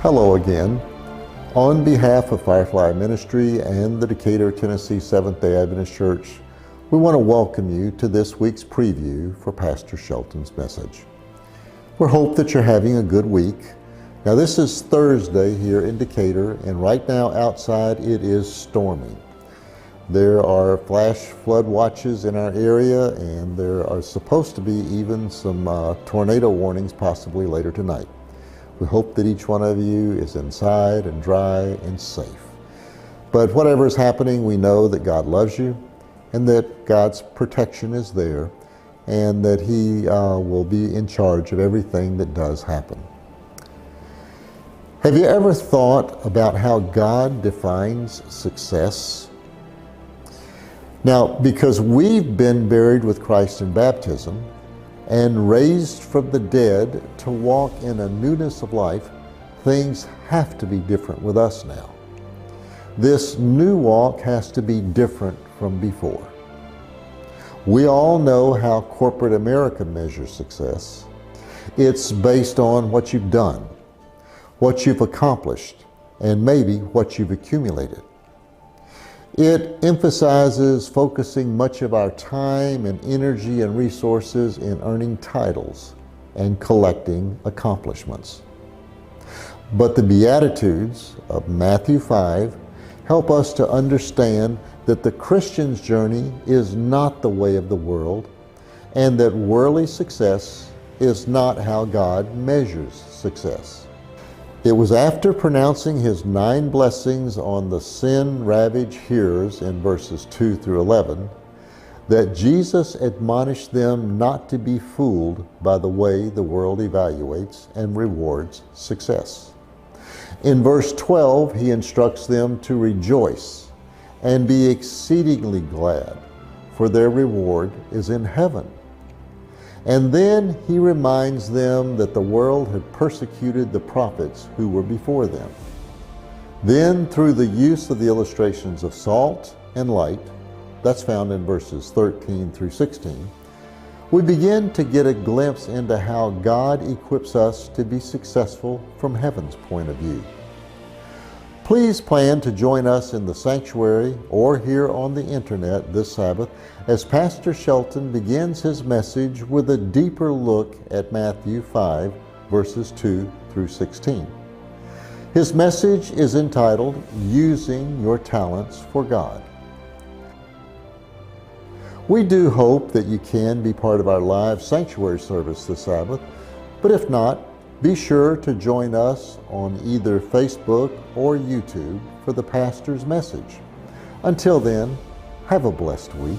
Hello again. On behalf of Firefly Ministry and the Decatur, Tennessee Seventh-day Adventist Church, we want to welcome you to this week's preview for Pastor Shelton's message. We hope that you're having a good week. Now this is Thursday here in Decatur, and right now outside it is storming. There are flash flood watches in our area, and there are supposed to be even some tornado warnings possibly later tonight. We hope that each one of you is inside and dry and safe. But whatever is happening, we know that God loves you and that God's protection is there and that He will be in charge of everything that does happen. Have you ever thought about how God defines success? Now, because we've been buried with Christ in baptism and raised from the dead to walk in a newness of life, things have to be different with us now. This new walk has to be different from before. We all know how corporate America measures success. It's based on what you've done, what you've accomplished, and maybe what you've accumulated. It emphasizes focusing much of our time and energy and resources in earning titles and collecting accomplishments. But the Beatitudes of Matthew 5 help us to understand that the Christian's journey is not the way of the world, and that worldly success is not how God measures success. It was after pronouncing His 9 blessings on the sin-ravaged hearers in verses 2 through 11 that Jesus admonished them not to be fooled by the way the world evaluates and rewards success. In verse 12, He instructs them to rejoice and be exceedingly glad, for their reward is in heaven. And then He reminds them that the world had persecuted the prophets who were before them. Then, through the use of the illustrations of salt and light, that's found in verses 13 through 16, we begin to get a glimpse into how God equips us to be successful from heaven's point of view. Please plan to join us in the sanctuary or here on the internet this Sabbath as Pastor Shelton begins his message with a deeper look at Matthew 5, verses 2 through 16. His message is entitled, Using Your Talents for God. We do hope that you can be part of our live sanctuary service this Sabbath, but if not, be sure to join us on either Facebook or YouTube for the pastor's message. Until then, have a blessed week.